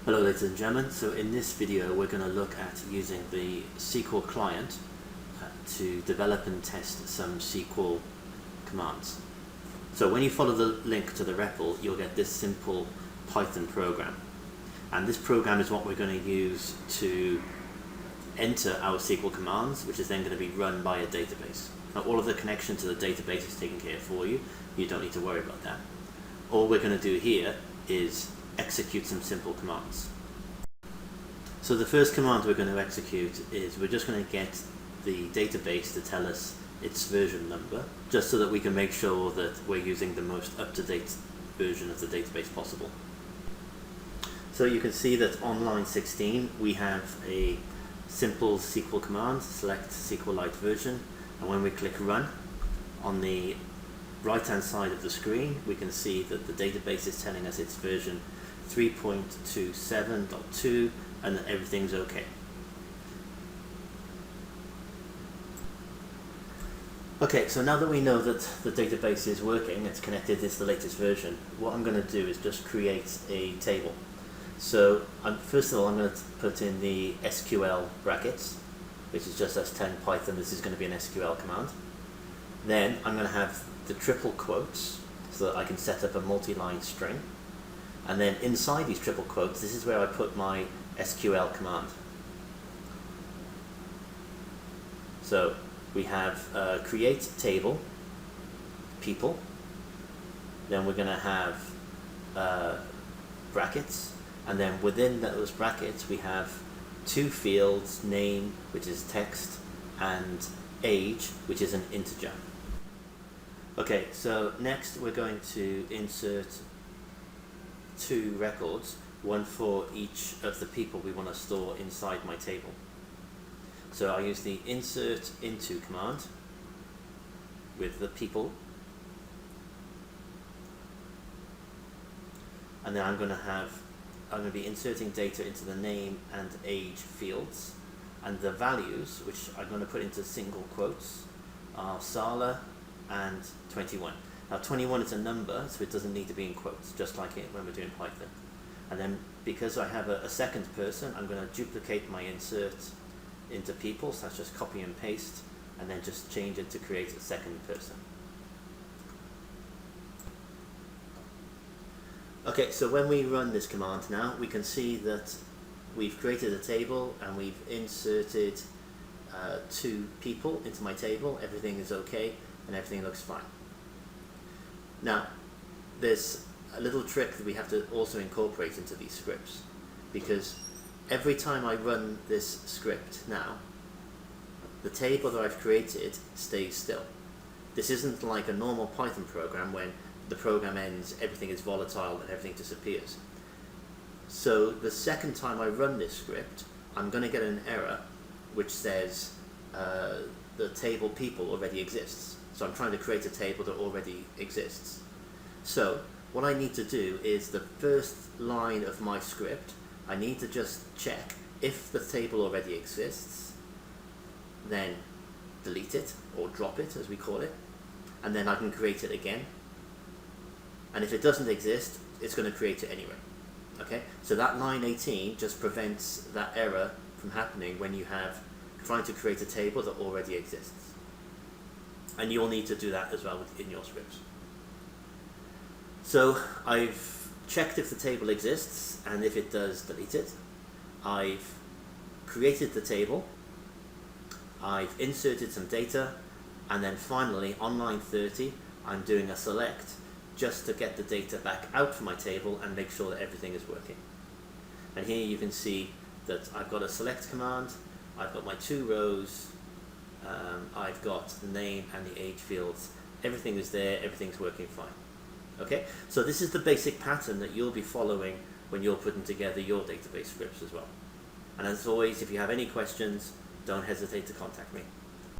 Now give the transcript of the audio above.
Hello ladies and gentlemen, so in this video we're going to look at using the SQL client to develop and test some SQL commands. So when you follow the link to the REPL, you'll get this simple Python program, and this program is what we're going to use to enter our SQL commands, which is then going to be run by a database. Now all of the connection to the database is taken care of for you. You don't need to worry about that. All we're going to do here is execute some simple commands. So the first command we're going to execute is we're just going to get the database to tell us its version number, just so that we can make sure that we're using the most up-to-date version of the database possible. So you can see that on line 16 we have a simple SQL command, select SQLite version, and when we click run, on the right hand side of the screen we can see that the database is telling us its version 3.27.2 and that everything's okay. Okay, so now that we know that the database is working, it's connected, it's the latest version, what I'm going to do is just create a table. So first of all I'm going to put in the SQL brackets, which is just as 10 Python, this is going to be an SQL command. Then I'm going to have the triple quotes so that I can set up a multi-line string. And then inside these triple quotes, this is where I put my SQL command. So we have create table, people, then we're going to have brackets, and then within those brackets we have two fields, name, which is text, and age, which is an integer. Okay, so next we're going to insert two records, one for each of the people we want to store inside my table. So I'll use the insert into command with the people, and then I'm going to be inserting data into the name and age fields, and the values, which I'm going to put into single quotes, are Sala and 21. Now 21 is a number, so it doesn't need to be in quotes, just like it when we're doing Python. And then because I have a second person, I'm going to duplicate my insert into people, so that's just copy and paste, and then just change it to create a second person. Okay, so when we run this command now, we can see that we've created a table and we've inserted two people into my table. Everything is okay and everything looks fine. Now, there's a little trick that we have to also incorporate into these scripts, because every time I run this script now, the table that I've created stays still. This isn't like a normal Python program when the program ends, everything is volatile and everything disappears. So the second time I run this script, I'm going to get an error which says the table people already exists. So I'm trying to create a table that already exists. So what I need to do is the first line of my script, I need to just check if the table already exists, then delete it or drop it as we call it, and then I can create it again. And if it doesn't exist, it's going to create it anyway. Okay, so that line 18 just prevents that error from happening when you have trying to create a table that already exists. And you'll need to do that as well in your scripts. So I've checked if the table exists, and if it does, delete it. I've created the table, I've inserted some data, and then finally on line 30 I'm doing a select just to get the data back out from my table and make sure that everything is working. And here you can see that I've got a select command, I've got my two rows, I've got the name and the age fields, everything is there, everything's working fine. Okay, so this is the basic pattern that you'll be following when you're putting together your database scripts as well. And as always, if you have any questions, don't hesitate to contact me.